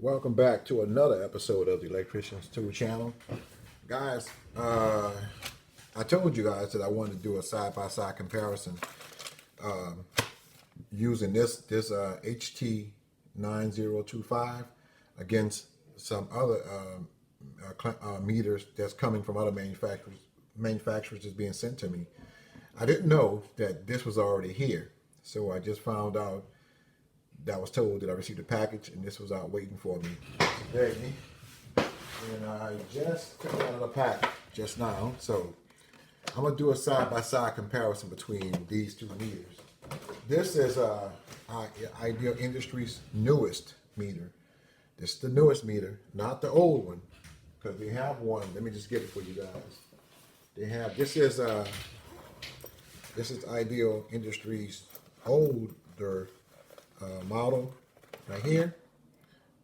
Welcome back to another episode of the Electrician's Tool Channel. Guys, I told you guys that I wanted to do a side-by-side comparison using this HT 9025 against some other meters that's coming from other manufacturers that's being sent to me. I didn't know that this was already here, so I just found out that I was told that I received a package and this was out waiting for me today. And I just took it out of the pack just now. So I'm gonna do a side-by-side comparison between these two meters. This is Ideal Industries' newest meter. This is the newest meter, not the old one, because they have one. Let me just get it for you guys. They have this is Ideal Industries' older model right here,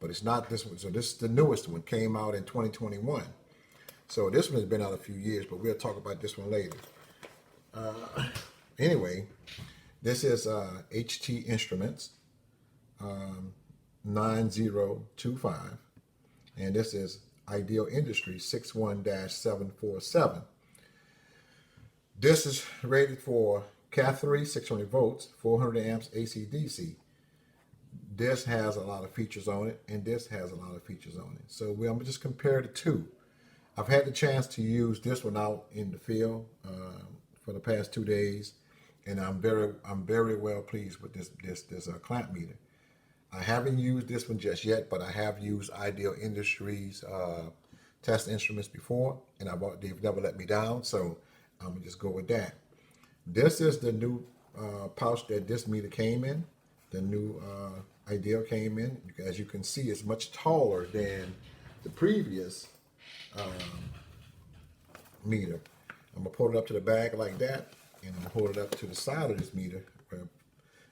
but it's not this one. So this is the newest one, came out in 2021. So this one has been out a few years, but we'll talk about this one later. Anyway, this is HT Instruments 9025, and this is Ideal Industries 61-747. This is rated for Cat 3, 600 volts, 400 amps AC/DC. This has a lot of features on it, and this has a lot of features on it. So I'm gonna just compare the two. I've had the chance to use this one out in the field for the past 2 days, and I'm very well pleased with this clamp meter. I haven't used this one just yet, but I have used Ideal Industries test instruments before, and they've never let me down. So I'm gonna just go with that. This is the new pouch that this meter came in. The new Ideal came in. As you can see, it's much taller than the previous meter. I'm gonna pull it up to the bag like that, and I'm gonna hold it up to the side of this meter. And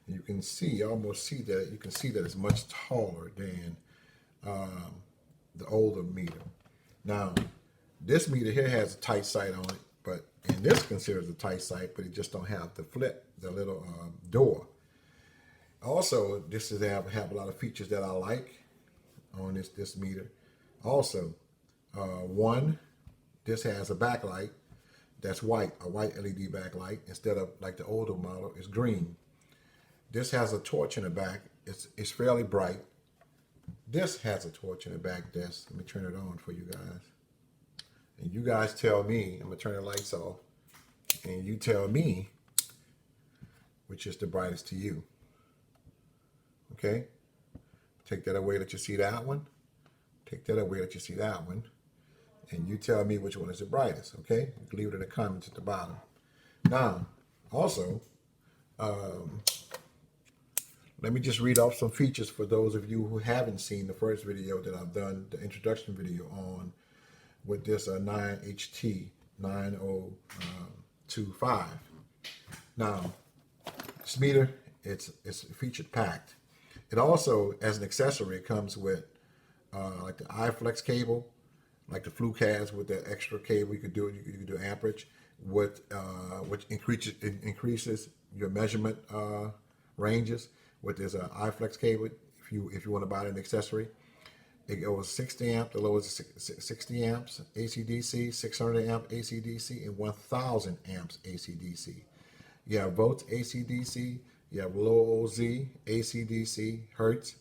you can see, you almost see that. You can see that it's much taller than the older meter. Now, this meter here has a tight sight on it, and this considers a tight sight, but it just don't have the flip, the little door. Also, this is have a lot of features that I like on this meter. Also, one, this has a backlight that's white, a white LED backlight instead of like the older model is green. This has a torch in the back. It's fairly bright. This has a torch in the back. Let me turn it on for you guys. And you guys tell me, I'm gonna turn the lights off, and you tell me which is the brightest to you. Okay? Take that away that you see that one. Take that away that you see that one. And you tell me which one is the brightest, okay? You can leave it in the comments at the bottom. Now, also, let me just read off some features for those of you who haven't seen the first video that I've done, the introduction video on with this 9HT 9025. Now, this meter, it's featured packed. It also, as an accessory, it comes with like the iFlex cable, like the FluCast with the extra cable. You could do amperage, which increases your measurement ranges with this iFlex cable. If you want to buy an accessory, it goes 60 amp. The lowest is 60 amps AC/DC, 600 amp AC/DC, and 1,000 amps AC/DC. You have volts AC/DC. You have low OZ, AC/DC, hertz,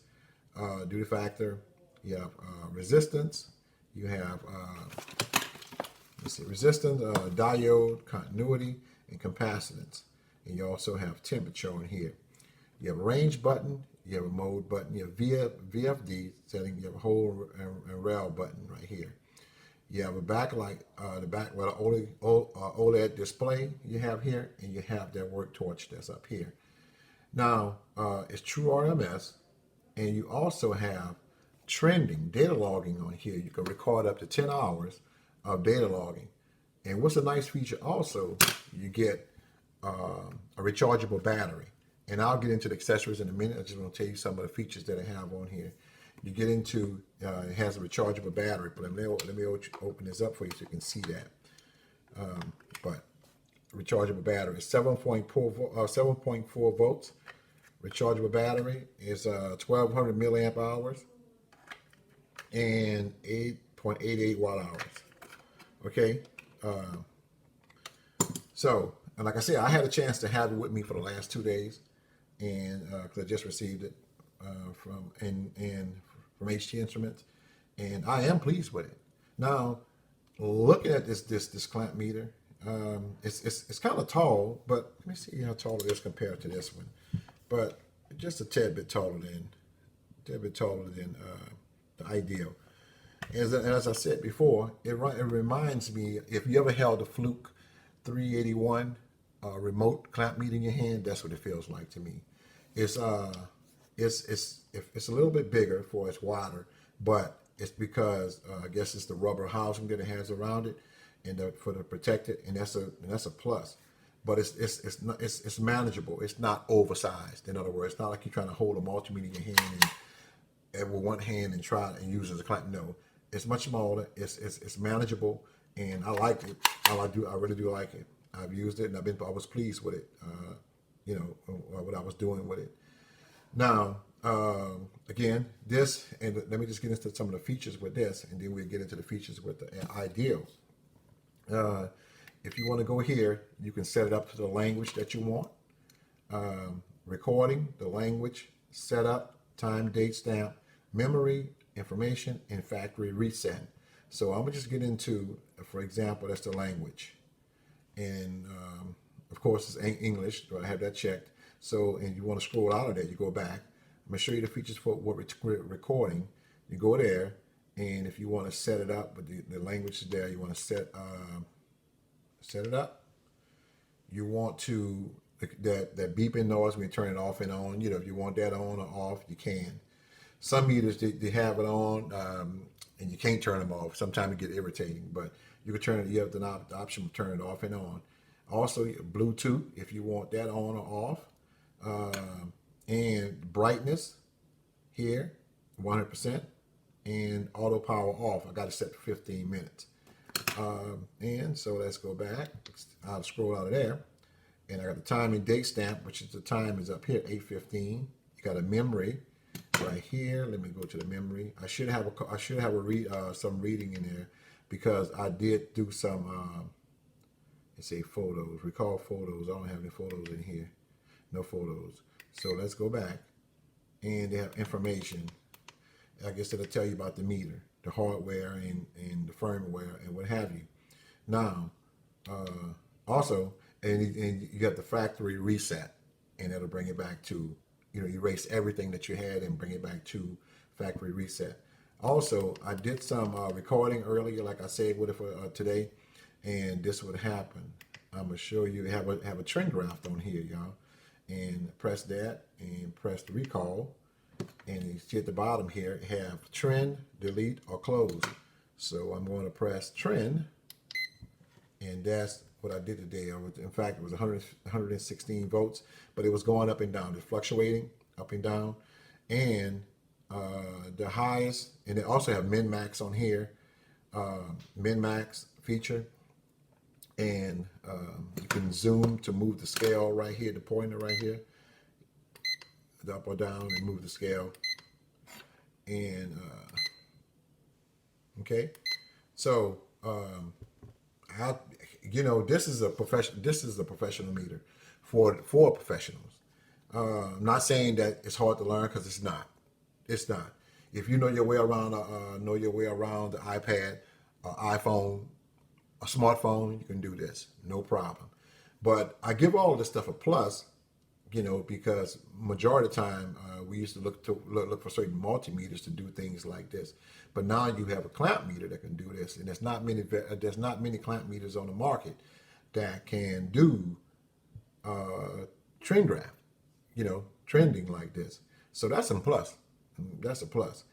duty factor. You have resistance. You have resistance, diode, continuity, and capacitance. And you also have temperature on here. You have a range button. You have a mode button. You have VFD setting. You have a whole and rail button right here. You have a backlight, OLED display you have here, and you have that work torch that's up here. Now, it's true RMS, and you also have trending data logging on here. You can record up to 10 hours of data logging. And what's a nice feature also, you get a rechargeable battery. And I'll get into the accessories in a minute. I just want to tell you some of the features that I have on here. You get into, it has a rechargeable battery, but let me open this up for you so you can see that. But rechargeable battery is 7.4 volts. Rechargeable battery is 1,200 milliamp hours. and 8.88 watt hours. Okay, so, and like I said, I had a chance to have it with me for the last 2 days, and because I just received it from from HT Instruments, and I am pleased with it. Now, looking at this clamp meter, it's kind of tall, but let me see how tall it is compared to this one. But just a tad bit taller than the ideal. As I said before, it reminds me, if you ever held a Fluke 381 remote clamp meter in your hand, that's what it feels like to me. It's it's a little bit bigger for it's wider, but it's because I guess it's the rubber housing that it has around it, and for the protected, and that's a plus. But it's manageable. It's not oversized. In other words, it's not like you're trying to hold a multimeter in your hand and with one hand and try and use it as a clamp. No, it's much smaller. It's manageable, and I like it. I really do like it. I've used it, and I was pleased with it. You know what I was doing with it. Now, again, this, and let me just get into some of the features with this, and then we'll get into the features with the Ideal. If you want to go here, you can set it up to the language that you want. Recording, the language, setup, time, date, stamp, memory, information, and factory reset. So I'm going to just get into, for example, that's the language. And of course, it's English, so I have that checked. So, and you want to scroll out of there, you go back. I'm going to show you the features for what recording. You go there, and if you want to set it up, but the language is there, you want to set it up. You want to, that beeping noise when you turn it off and on, you know, if you want that on or off, you can. Some meters, they have it on, and you can't turn them off. Sometimes it get irritating, but you can turn it, you have the option to turn it off and on. Also, Bluetooth, if you want that on or off. And brightness here, 100%, and auto power off. I got it set for 15 minutes. And so let's go back. I'll scroll out of there, and I got the time and date stamp, which is the time is up here, 8:15. You got a memory right here. Let me go to the memory. I should have some reading in there because I did do some. Let's say photos. Recall photos. I don't have any photos in here. No photos. So let's go back, and they have information. I guess it'll tell you about the meter, the hardware, and the firmware, and what have you. Now, also, and you got the factory reset, and it'll bring it back to, you know, erase everything that you had and bring it back to factory reset. Also, I did some recording earlier, like I said, with it for today, and this would happen. I'm gonna show you. Have a trend graph on here, y'all. And press that and press the recall, and you see at the bottom here have trend, delete, or close. So I'm going to press trend, and that's what I did today. In fact, it was 116 volts, but it was going up and down. It's fluctuating up and down, and the highest, and they also have min max on here, min max feature. And you can zoom to move the scale right here, the pointer right here, up or down, and move the scale. And okay, so you know, this is a professional meter for professionals. I'm not saying that it's hard to learn, because it's not. It's not. If you know your way around the iPad, iPhone, a smartphone, you can do this, no problem. But I give all of this stuff a plus, you know, because majority of the time we used to look for certain multimeters to do things like this. But now you have a clamp meter that can do this, and there's not many clamp meters on the market that can do trend graph, you know, trending like this. So that's a plus. That's a plus.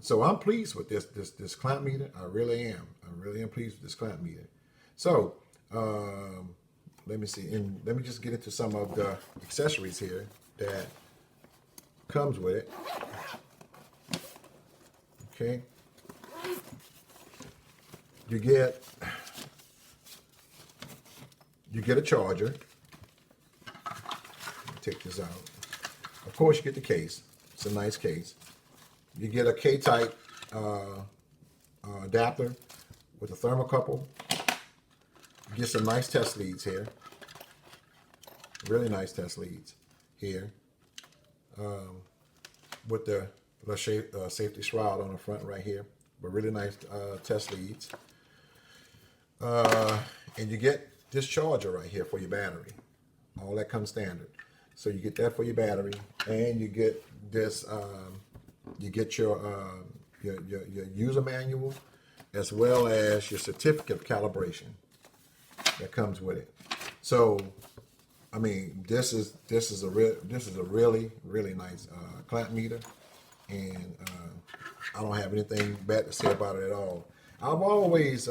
So I'm pleased with this clamp meter. I really am. I really am pleased with this clamp meter. So let me see, and let me just get into some of the accessories here that comes with it. Okay. You get a charger. Take this out. Of course, you get the case. It's a nice case. You get a K-type adapter with a thermocouple. Get some nice test leads here. Really nice test leads here. With the safety shroud on the front right here. But really nice test leads. And you get this charger right here for your battery. All that comes standard. So you get that for your battery, and you get this. You get your user manual, as well as your certificate of calibration that comes with it. So, I mean, this is a really nice clamp meter, and I don't have anything bad to say about it at all. I've always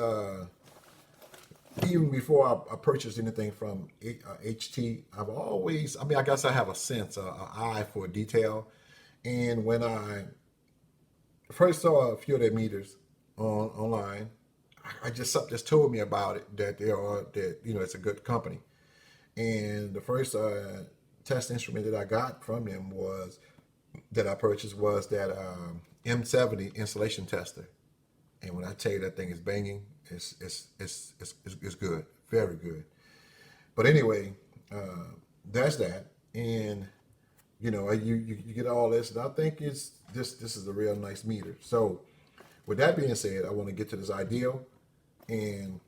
even before I purchased anything from HT, I've always, I mean, I guess I have a sense, an eye for detail. And when I first saw a few of their meters online, I just, something just told me about it, that it's a good company. And the first test instrument that I got from them that I purchased was that M70 insulation tester. And when I tell you that thing is banging, it's good, very good. But anyway, that's that. And you get all this, and I think this is a real nice meter. So with that being said, I want to get to this ideal. And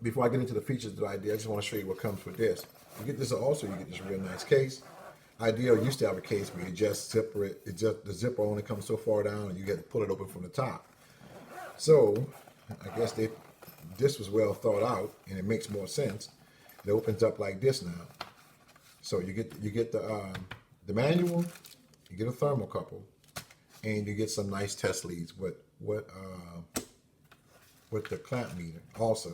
before I get into the features of the ideal, I just want to show you what comes with this. You get this also, you get this real nice case. Ideal used to have a case where you just zipper it. The zipper only comes so far down, and you get to pull it open from the top. So I guess this was well thought out, and it makes more sense. It opens up like this now. So you get the manual, you get a thermocouple, and you get some nice test leads with the clamp meter also.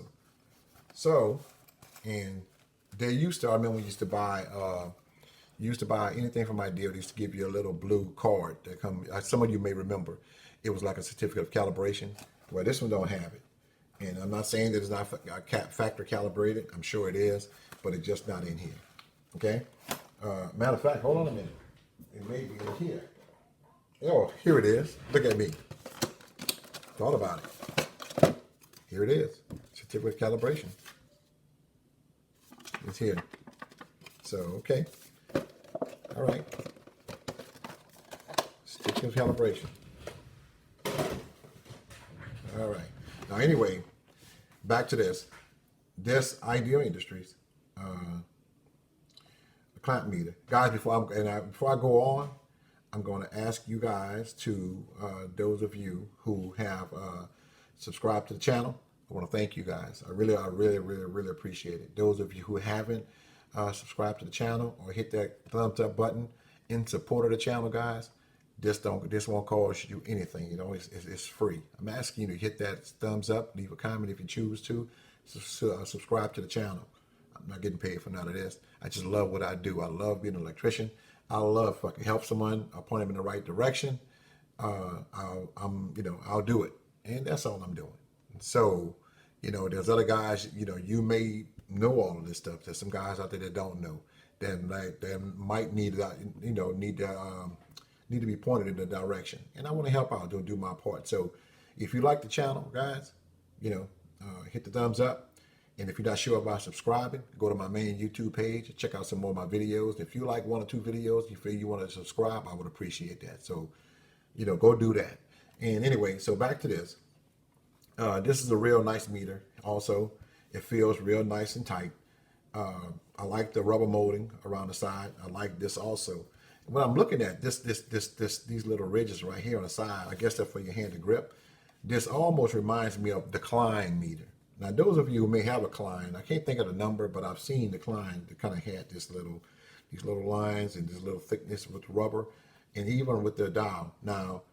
So, and they used to, I remember we used to buy anything from Ideal. They used to give you a little blue card that come. Some of you may remember, it was like a certificate of calibration. Well, this one don't have it, and I'm not saying that it's not factory calibrated. I'm sure it is, but it's just not in here. Okay. Matter of fact, hold on a minute. It may be in here. Oh, here it is. Look at me. Thought about it. Here it is. Certificate of calibration. It's here. So, okay. All right. Certificate of calibration. All right. Now, anyway, back to this. This Ideal Industries clamp meter, guys. Before I go on, I'm going to ask you guys to those of you who have subscribed to the channel. I want to thank you guys. I really appreciate it. Those of you who haven't subscribed to the channel or hit that thumbs up button in support of the channel, guys, this won't cost you anything. It's free. I'm asking you to hit that thumbs up, leave a comment if you choose to, subscribe to the channel. I'm not getting paid for none of this. I just love what I do. I love being an electrician. I love if I can help someone, I'll point them in the right direction. I'll do it, and that's all I'm doing. So, there's other guys. You may know all of this stuff. There's some guys out there that don't know. That might need to be pointed in the direction, and I want to help out, do my part. So, if you like the channel, guys, hit the thumbs up. And if you're not sure about subscribing, go to my main YouTube page and check out some more of my videos. If you like one or two videos, you feel you want to subscribe, I would appreciate that. So, go do that. And anyway, so back to this. This is a real nice meter. Also, it feels real nice and tight. I like the rubber molding around the side. I like this also. When I'm looking at these little ridges right here on the side, I guess they're for your hand to grip. This almost reminds me of the Klein meter. Now, those of you who may have a Klein, I can't think of the number, but I've seen the Klein that kind of had these little lines and this little thickness with rubber, and even with the dial. Now,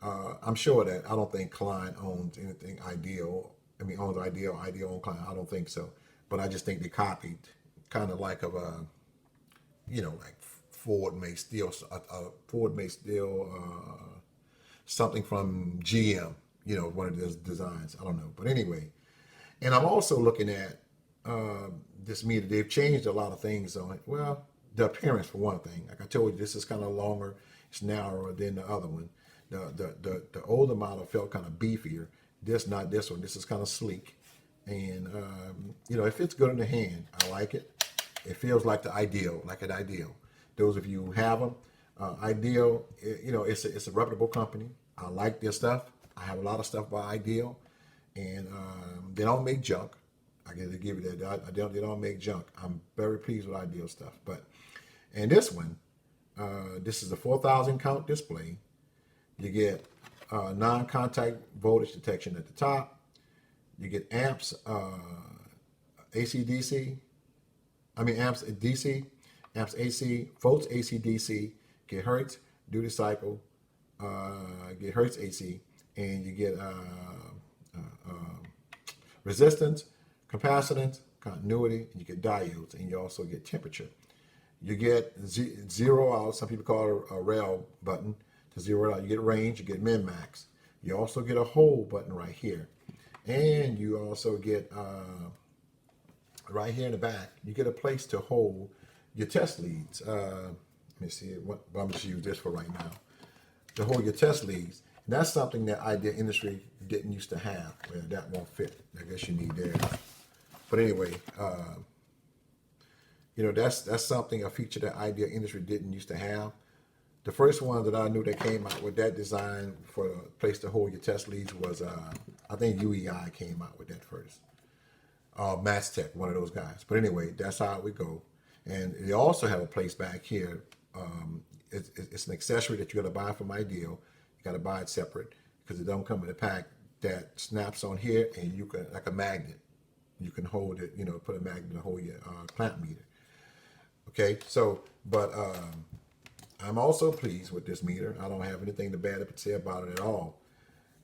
I'm sure that I don't think Klein owns anything Ideal. I mean, owns Ideal owns Klein. I don't think so. But I just think they copied, kind of like of a, like Ford may steal something from GM. One of those designs. I don't know. But anyway. And I'm also looking at this meter. They've changed a lot of things on it. Well, the appearance for one thing. Like I told you, this is kind of longer. It's narrower than the other one. The older model felt kind of beefier. This not this one. This is kind of sleek, and you know, it fits good in the hand. I like it. It feels like the Ideal, like an Ideal. Those of you who have them, Ideal, you know, it's a reputable company. I like their stuff. I have a lot of stuff by Ideal, and they don't make junk. I got to give you that. They don't make junk. I'm very pleased with Ideal stuff. But and this one, this is a 4,000 count display. You get non-contact voltage detection at the top. You get amps, AC DC. I mean amps DC, amps AC, volts AC DC. Get hertz, duty cycle. Get hertz AC, and you get resistance, capacitance, continuity, and you get diodes, and you also get temperature. You get zero out. Some people call it a rail button to zero it out. You get range, you get min max. You also get a hold button right here, and you also get right here in the back. You get a place to hold your test leads. Let me see what I'm just use this for right now. To hold your test leads. And that's something that Idea Industry didn't used to have. Well, that won't fit. I guess you need there. But anyway, you know, that's something, a feature that Idea Industry didn't used to have. The first one that I knew that came out with that design for a place to hold your test leads was, I think UEI came out with that first. Mastech, one of those guys. But anyway, that's how it would go. And they also have a place back here. It's an accessory that you got to buy from Ideal. You got to buy it separate because it don't come in a pack that snaps on here, and you can, like a magnet, you can hold it, you know, put a magnet to hold your clamp meter. Okay, so, but I'm also pleased with this meter. I don't have anything bad to say about it at all.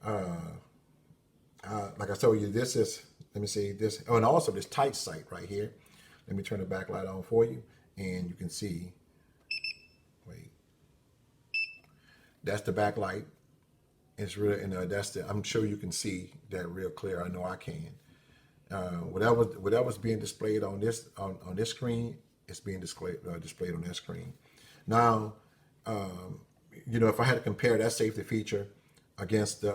Like I told you, this is, let me see this. Oh, and also this tight sight right here. Let me turn the backlight on for you, and you can see. Wait, that's the backlight. It's real, and that's the. I'm sure you can see that real clear. I know I can. Whatever's being displayed on this on this screen, it's being displayed on that screen. Now, you know, if I had to compare that safety feature against the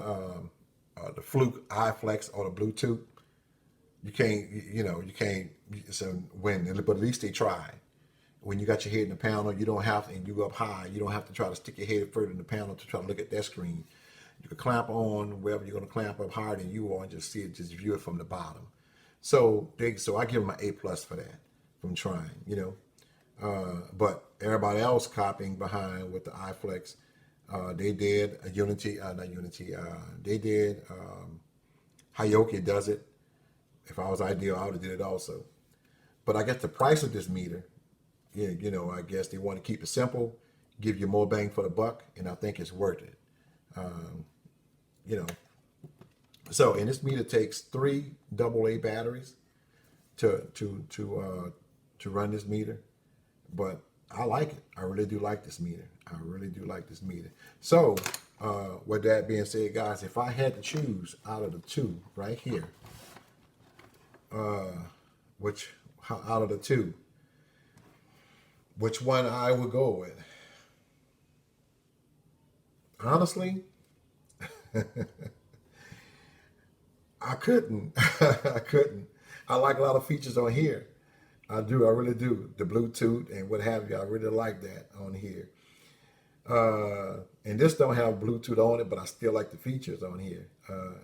Fluke iFlex or the Bluetooth, you can't. You can't. So win, but at least they try. When you got your head in the panel, you don't have, and you go up high, you don't have to try to stick your head further in the panel to try to look at that screen. You can clamp on wherever you're going to clamp up higher than you are and just see it, just view it from the bottom. So I give them an A+ for that from trying, you know. But everybody else copying behind with the iFlex, they did a Unity, not Unity, they did, Hyoki does it. If I was Ideal, I would have did it also. But I guess the price of this meter, you know, I guess they want to keep it simple, give you more bang for the buck, and I think it's worth it. You know, so, and this meter takes 3 AA batteries to run this meter, but I like it. I really do like this meter. I really do like this meter. So, with that being said, guys, if I had to choose out of the two right here, out of the two, which one I would go with? Honestly, I couldn't. I couldn't. I like a lot of features on here. I do. I really do. The Bluetooth and what have you. I really like that on here. And this don't have Bluetooth on it, but I still like the features on here.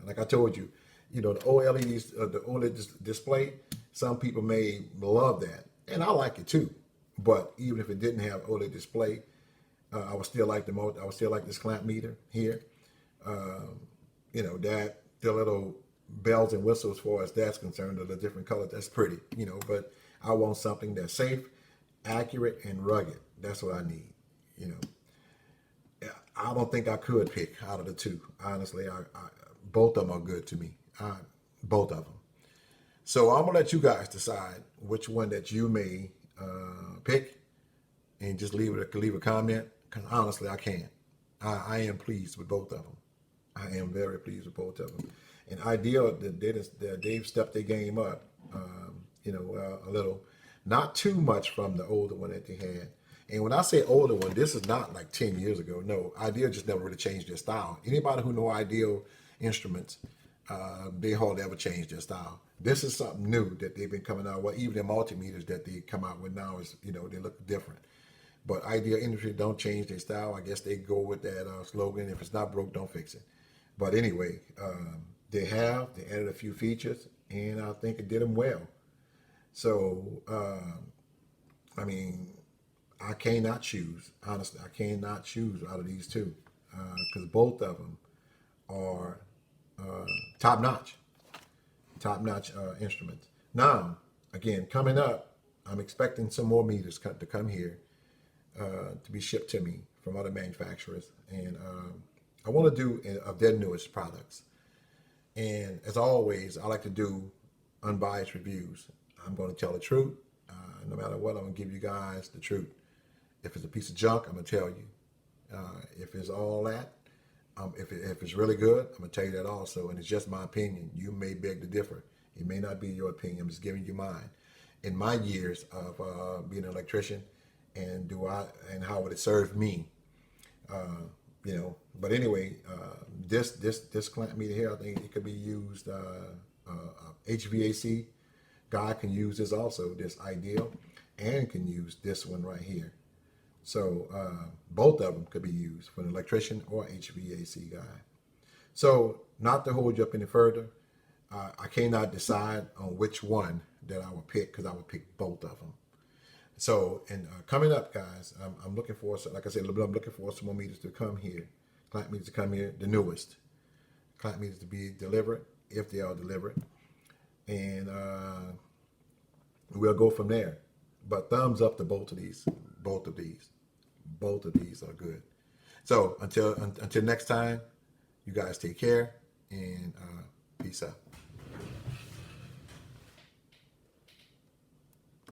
Like I told you, you know, the OLED display, some people may love that. And I like it too. But even if it didn't have OLED display, I would still like I would still like this clamp meter here. You know, that the little bells and whistles as far as that's concerned, the different colors, that's pretty, you know, but I want something that's safe, accurate, and rugged. That's what I need, you know. I don't think I could pick out of the two. Honestly, both of them are good to me. Both of them. So I'm going to let you guys decide which one that you may pick, and just leave a comment, because honestly, I can't. I am pleased with both of them. I am very pleased with both of them. And Ideal, they've stepped their game up, you know, a little. Not too much from the older one that they had. And when I say older one, this is not like 10 years ago. No, Ideal just never really changed their style. Anybody who know Ideal instruments, they hardly ever change their style. This is something new that they've been coming out with. Even the multimeters that they come out with now is, they look different. But Ideal Industry don't change their style. I guess they go with that slogan: if it's not broke, don't fix it. But anyway, they added a few features, and I think it did them well. So, I mean, I cannot choose. Honestly, I cannot choose out of these two because both of them are top notch, instruments. Now, again, coming up, I'm expecting some more meters to come here to be shipped to me from other manufacturers, and I want to do of their newest products. And as always, I like to do unbiased reviews. I'm going to tell the truth. No matter what, I'm going to give you guys the truth. If it's a piece of junk, I'm going to tell you. If it's all that, if it's really good, I'm going to tell you that also. And it's just my opinion. You may beg to differ. It may not be your opinion. I'm just giving you mine. In my years of being an electrician, and how would it serve me? But anyway, this clamp meter here, I think it could be used. HVAC guy can use this also, this Ideal, and can use this one right here. So both of them could be used for an electrician or HVAC guy. So not to hold you up any further, I cannot decide on which one that I would pick because I would pick both of them. So, and coming up, guys, I'm looking for, like I said, I'm looking for some more meters to come here, clamp meters to come here, the newest clamp meters to be delivered, if they are delivered, and we'll go from there. But thumbs up to both of these. Both of these are good. So until next time, you guys take care and peace out.